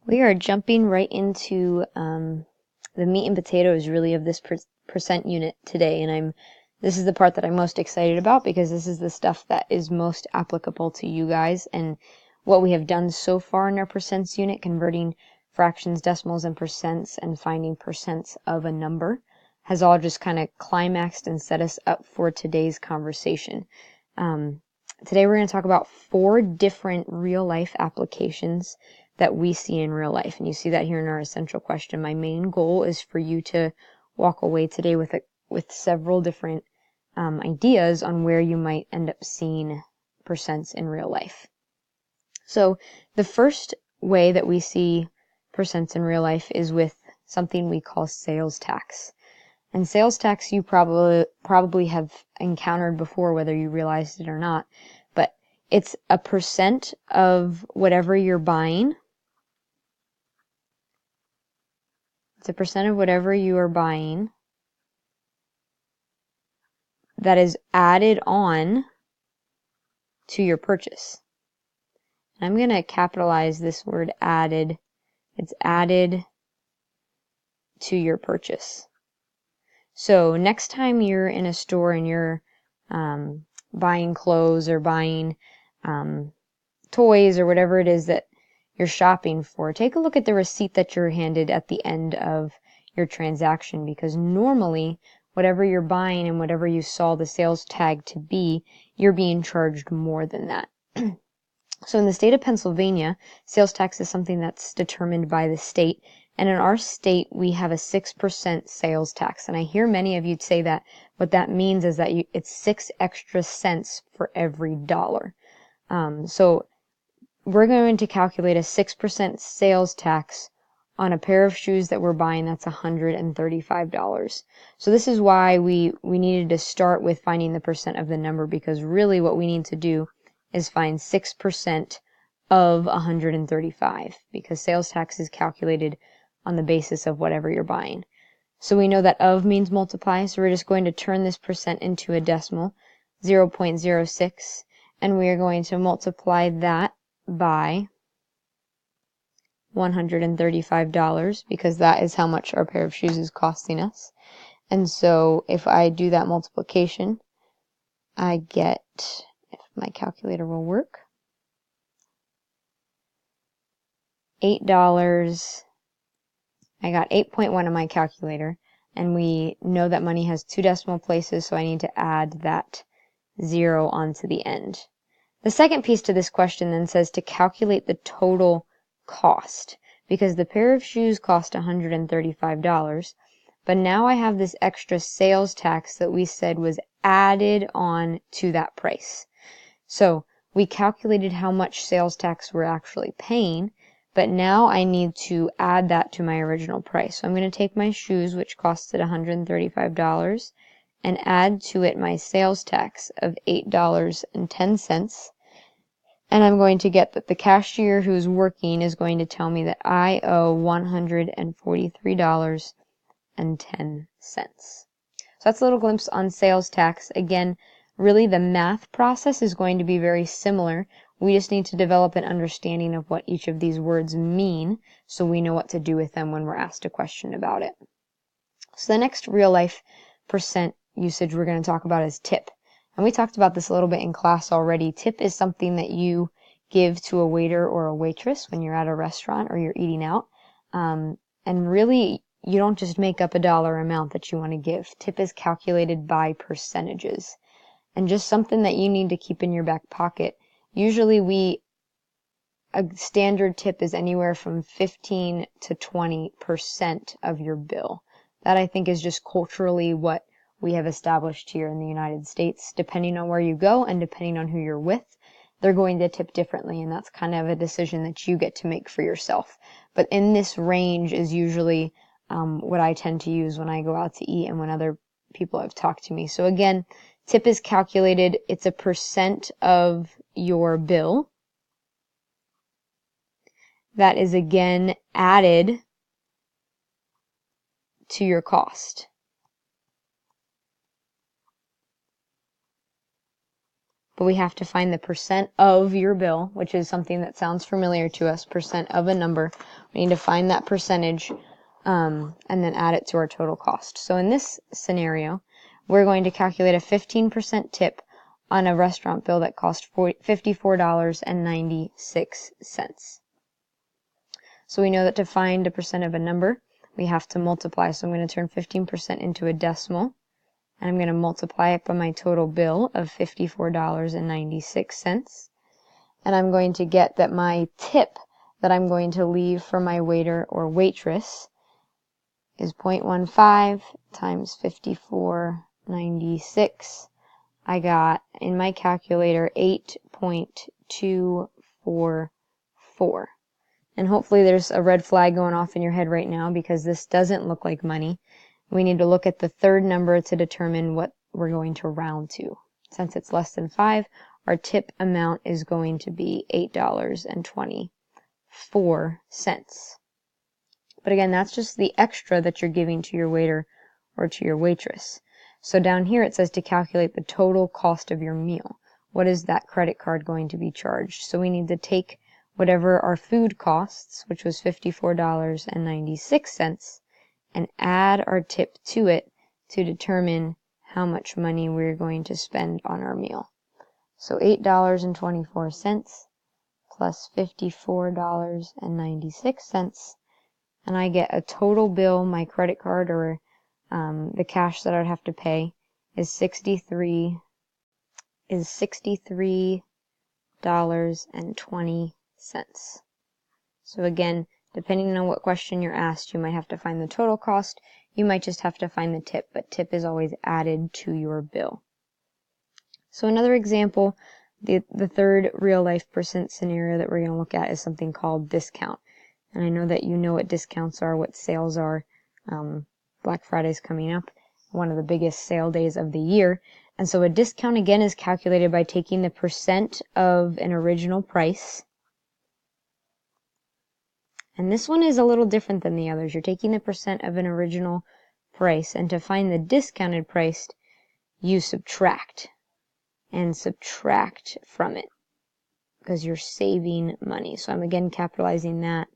We are jumping right into the meat and potatoes really of this percent unit today, and this is the part that I'm most excited about because this is the stuff that is most applicable to you guys, and what we have done so far in our percents unit, converting fractions, decimals, and percents, and finding percents of a number, has all just kind of climaxed and set us up for today's conversation. Today we're going to talk about 4 different real-life applications that we see in real life, and you see that here in our essential question. My main goal is for you to walk away today with several different ideas on where you might end up seeing percents in real life. So the first way that we see percents in real life is with something we call sales tax. And sales tax you probably have encountered before, whether you realized it or not, but it's a percent of whatever you're buying. It's a percent of whatever you are buying that is added on to your purchase. And I'm going to capitalize this word added. It's added to your purchase. So next time you're in a store and you're buying clothes or buying toys or whatever it is that you're shopping for, take a look at the receipt that you're handed at the end of your transaction, because normally whatever you're buying and whatever you saw the sales tag to be, you're being charged more than that. So in the state of Pennsylvania, sales tax is something that's determined by the state. And in our state, we have a 6% sales tax. And I hear many of you say that what that means is that it's 6 extra cents for every dollar. So we're going to calculate a 6% sales tax on a pair of shoes that we're buying that's $135. So this is why we needed to start with finding the percent of the number, because really what we need to do is find 6% of 135, because sales tax is calculated on the basis of whatever you're buying. So we know that of means multiply, so we're just going to turn this percent into a decimal, 0.06, and we are going to multiply that by $135, because that is how much our pair of shoes is costing us. And so if I do that multiplication, I get, if my calculator will work, $8. I got 8.1 on my calculator, and we know that money has 2 decimal places, so I need to add that 0 onto the end. The second piece to this question then says to calculate the total cost, because the pair of shoes cost $135, but now I have this extra sales tax that we said was added on to that price. So we calculated how much sales tax we're actually paying, but now I need to add that to my original price. So I'm going to take my shoes, which costed $135, and add to it my sales tax of $8.10. And I'm going to get that the cashier who's working is going to tell me that I owe $143.10. So that's a little glimpse on sales tax. Again, really the math process is going to be very similar. We just need to develop an understanding of what each of these words mean so we know what to do with them when we're asked a question about it. So the next real life percent usage we're going to talk about is tip. And we talked about this a little bit in class already. Tip is something that you give to a waiter or a waitress when you're at a restaurant or you're eating out. And really, you don't just make up a dollar amount that you want to give. Tip is calculated by percentages. And just something that you need to keep in your back pocket. Usually a standard tip is anywhere from 15 to 20% of your bill. That I think is just culturally what we have established here in the United States. Depending on where you go and depending on who you're with, they're going to tip differently, and that's kind of a decision that you get to make for yourself. But in this range is usually what I tend to use when I go out to eat and when other people have talked to me. So again, tip is calculated, it's a percent of your bill that is again added to your cost. but we have to find the percent of your bill, which is something that sounds familiar to us, percent of a number. We need to find that percentage and then add it to our total cost. So in this scenario, we're going to calculate a 15% tip on a restaurant bill that cost $54.96. So we know that to find a percent of a number, we have to multiply. So I'm going to turn 15% into a decimal, and I'm going to multiply it by my total bill of $54.96. And I'm going to get that my tip that I'm going to leave for my waiter or waitress is 0.15 times 54.96. I got in my calculator 8.244. And hopefully there's a red flag going off in your head right now because this doesn't look like money. We need to look at the third number to determine what we're going to round to. Since it's less than 5, our tip amount is going to be $8.24. But again, that's just the extra that you're giving to your waiter or to your waitress. So down here it says to calculate the total cost of your meal. What is that credit card going to be charged? So we need to take whatever our food costs, which was $54.96, and add our tip to it to determine how much money we're going to spend on our meal. So $8.24 plus $54.96, and I get a total bill, my credit card or the cash that I'd have to pay is $63.20. So again, depending on what question you're asked, you might have to find the total cost. You might just have to find the tip, but tip is always added to your bill. So another example, the third real life percent scenario that we're going to look at is something called discount. And I know that you know what discounts are, what sales are. Black Friday's coming up, one of the biggest sale days of the year. And so a discount, again, is calculated by taking the percent of an original price. And this one is a little different than the others. You're taking the percent of an original price, and to find the discounted price, you subtract from it because you're saving money. So I'm again capitalizing that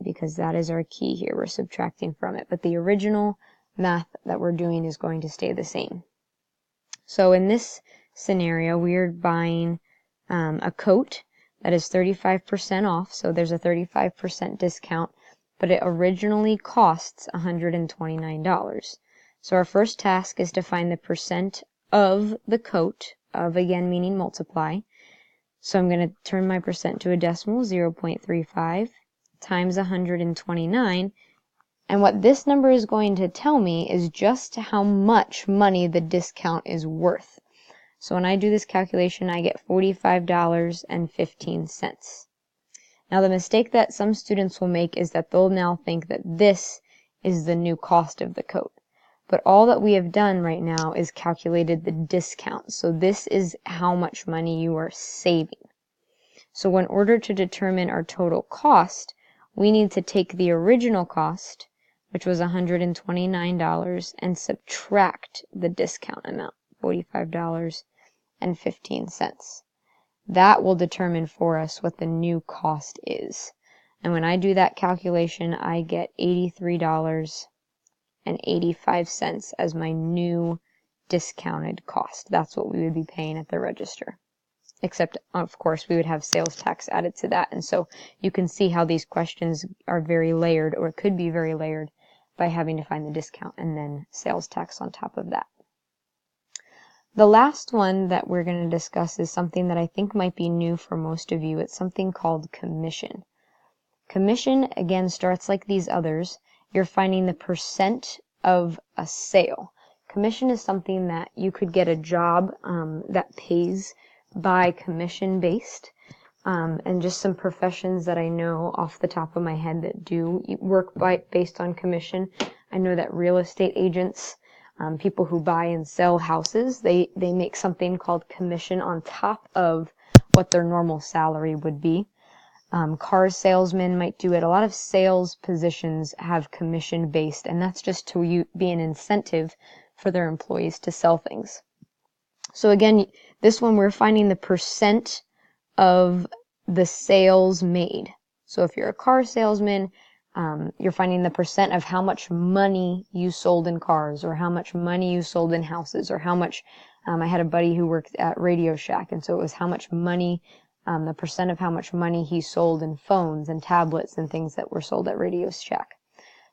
because that is our key here. We're subtracting from it. But the original math that we're doing is going to stay the same. So in this scenario, we're buying a coat that is 35% off. So there's a 35% discount, but it originally costs $129. So our first task is to find the percent of the coat, of again meaning multiply. So I'm going to turn my percent to a decimal, 0.35 times 129. And what this number is going to tell me is just how much money the discount is worth. So when I do this calculation, I get $45.15. Now the mistake that some students will make is that they'll now think that this is the new cost of the coat. But all that we have done right now is calculated the discount. So this is how much money you are saving. So in order to determine our total cost, we need to take the original cost, which was $129, and subtract the discount amount, $45.15. That will determine for us what the new cost is. And when I do that calculation, I get $83.85 as my new discounted cost. That's what we would be paying at the register. Except, of course, we would have sales tax added to that. And so you can see how these questions are very layered, or could be very layered, by having to find the discount and then sales tax on top of that. The last one that we're going to discuss is something that I think might be new for most of you. It's something called commission. Commission, again, starts like these others. You're finding the percent of a sale. Commission is something that you could get a job that pays by commission based. And just some professions that I know off the top of my head that do work based on commission. I know that real estate agents, people who buy and sell houses, they make something called commission on top of what their normal salary would be. Car salesmen might do it. A lot of sales positions have commission based, and that's just to be an incentive for their employees to sell things. So again, this one we're finding the percent of the sales made. So if you're a car salesman, you're finding the percent of how much money you sold in cars, or how much money you sold in houses, or how much, I had a buddy who worked at Radio Shack, and so it was how much money, the percent of how much money he sold in phones and tablets and things that were sold at Radio Shack.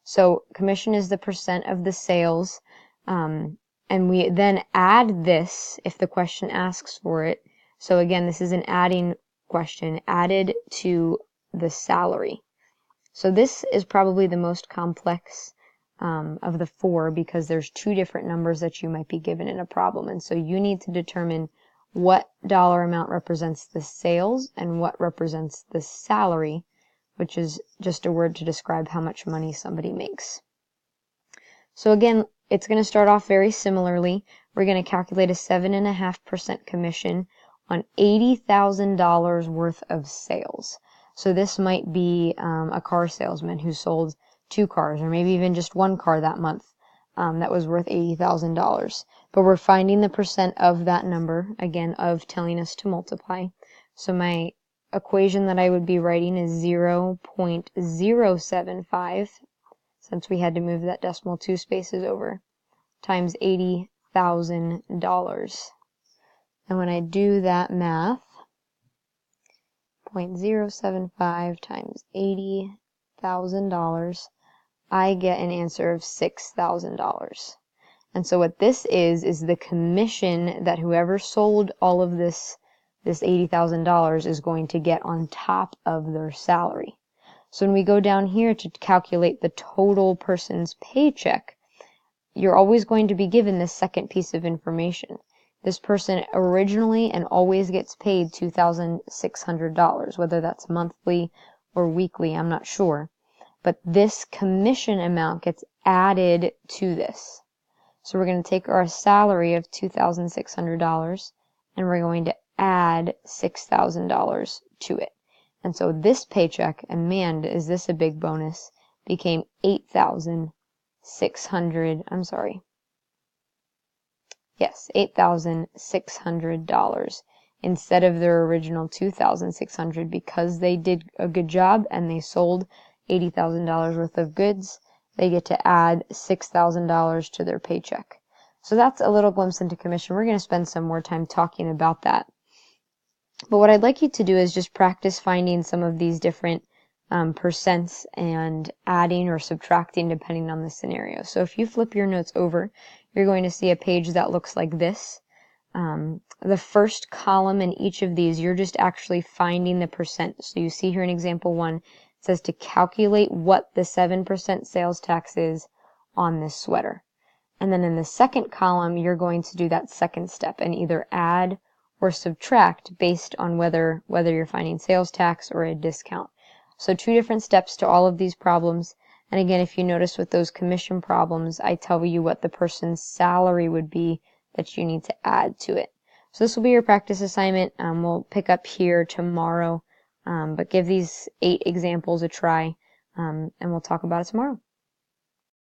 So commission is the percent of the sales, and we then add this if the question asks for it. So again, this is an adding question, added to the salary. So this is probably the most complex of the four, because there's two different numbers that you might be given in a problem. And so you need to determine what dollar amount represents the sales and what represents the salary, which is just a word to describe how much money somebody makes. So again, it's going to start off very similarly. We're going to calculate a 7.5% commission on $80,000 worth of sales. So this might be a car salesman who sold 2 cars, or maybe even just 1 car that month that was worth $80,000. But we're finding the percent of that number, again, of telling us to multiply. So my equation that I would be writing is 0.075, since we had to move that decimal 2 spaces over, times $80,000. And when I do that math, 0.075 times $80,000, I get an answer of $6,000. And so what this is the commission that whoever sold all of this $80,000 is going to get on top of their salary. So when we go down here to calculate the total person's paycheck, you're always going to be given this second piece of information. This person originally and always gets paid $2,600, whether that's monthly or weekly, I'm not sure. But this commission amount gets added to this. So we're going to take our salary of $2,600 and we're going to add $6,000 to it. And so this paycheck, and man, is this a big bonus, became $8,600 instead of their original $2,600, because they did a good job and they sold $80,000 worth of goods. They get to add $6,000 to their paycheck. So that's a little glimpse into commission. We're going to spend some more time talking about that. But what I'd like you to do is just practice finding some of these different percents and adding or subtracting depending on the scenario. So if you flip your notes over, you're going to see a page that looks like this. The first column in each of these, you're just actually finding the percent. So you see here in example 1, it says to calculate what the 7% sales tax is on this sweater. And then in the second column, you're going to do that second step and either add or subtract based on whether you're finding sales tax or a discount. So 2 different steps to all of these problems. And again, if you notice with those commission problems, I tell you what the person's salary would be that you need to add to it. So this will be your practice assignment. We'll pick up here tomorrow, but give these 8 examples a try, and we'll talk about it tomorrow.